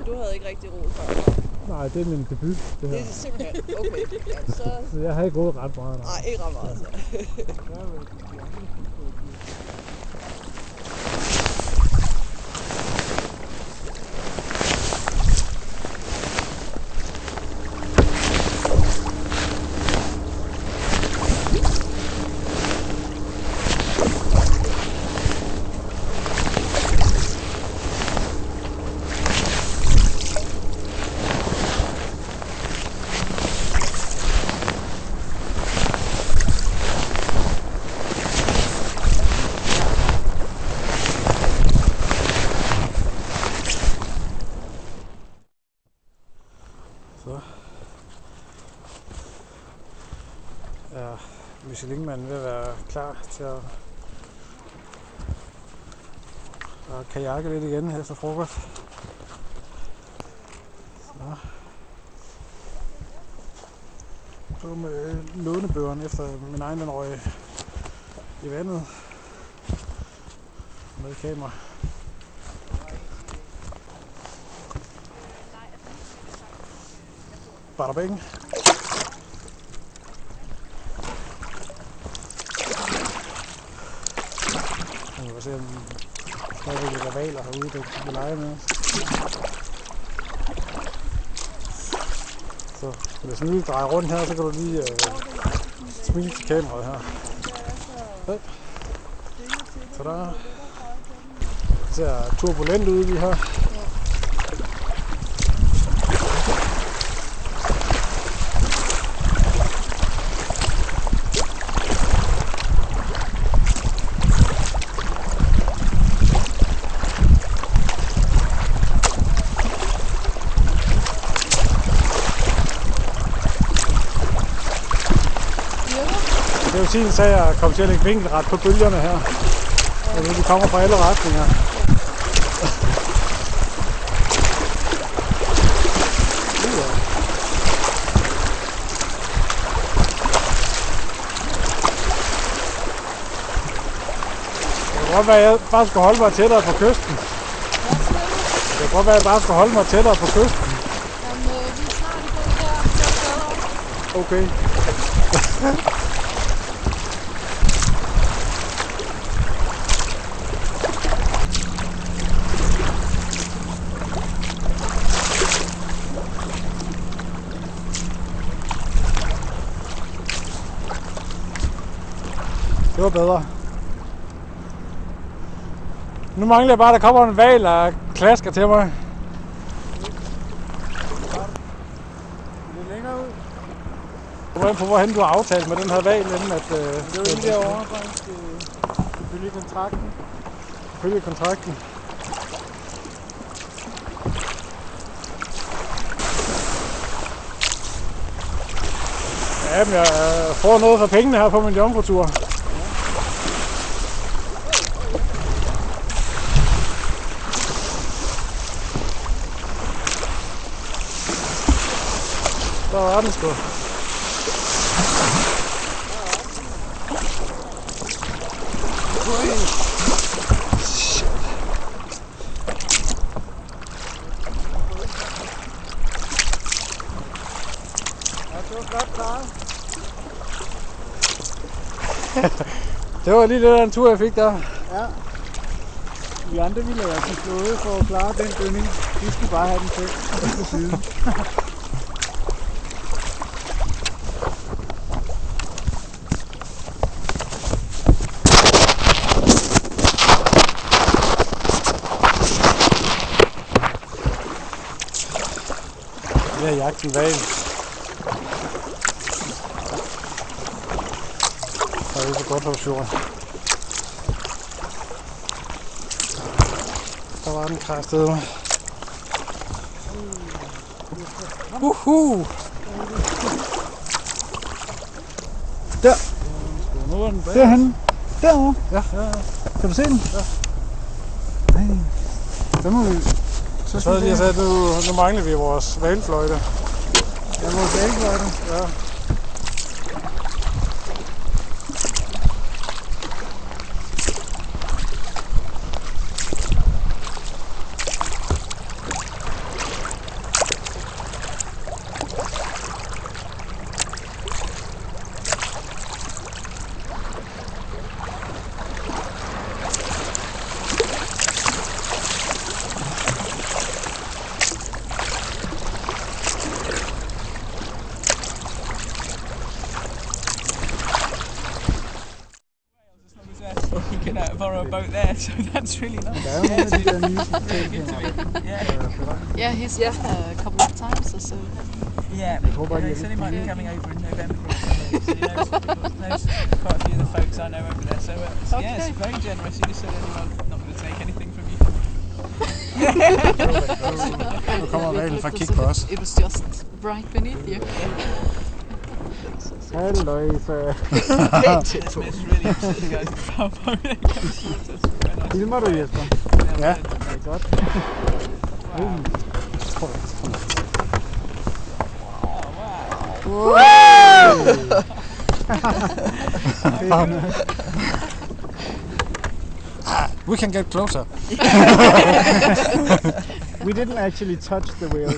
du havde ikke rigtig roet før? Nej, det er min debut, det her. Det er simpelthen okay. Ja, så jeg har ikke roet ret meget. Nej, ikke ret meget. Altså. Så er Michelin-manden ved at være klar til at kajakke lidt igen efter frokost. Så med lånebøgerne efter min egen den røg i vandet med kamera. Bada bing. Nu kan se om der er lidt valer herude, der kan lege med. Så hvis du lige drejer rundt her, så kan du lige smile til kameraet her. Ja. Så der ser turbulent ud lige her. Det er jo sin sag at komme til at lægge vinkelret på bølgerne her. Og nu de kommer fra alle retninger. Det kan godt være, at jeg bare skal holde mig tættere på kysten. Det kan godt være, at jeg bare skal holde mig tættere på kysten. Jamen, vi er snart i gang her. Okay. Det var bedre. Nu mangler jeg bare, at der kommer en hval og klasker til mig. Lidt længere ud. Hvordan på hvorhen du har aftalt med den her hval, inden at... Det var lige derovre, faktisk. Ifølge kontrakten. Ifølge kontrakten. Ja, men jeg får noget for pengene her på min jomfrutur. Der var den sgu. Det var lige det der en tur jeg fik der. Ja. Vi andre ville have været slået for at klare den dønning. Vi skulle bare have den selv på siden. Jeg har jagt en hval. Der er ikke så godt hos jorden. Der var den kraftedeme. Der! Derhenne. Derovre. Ja. Kan du se den? Ja. Nej. Så må vi... Så sad lige og sagde, at nu mangler vi vores hvalfløjte. Ja, vores hvalfløjte. Ja. you can borrow a boat there, so that's really nice. Der er jo nogle af de der nye Very good to me. Yeah. Yeah, he's been a couple of times or so. Yeah, he said he might be coming over in November or something. So he knows quite a few of the folks I know over there. So yeah, it's very generous. He just said anyone not going to take anything from you. Nu kommer reglen for at kigge på os. It was just right beneath you. Halløjsa. It's really upset the guys in the power boat. It comes towards us. Very nice. Filmer du, Jesper? Ja. Det er godt. We can get closer. We didn't actually touch the whale.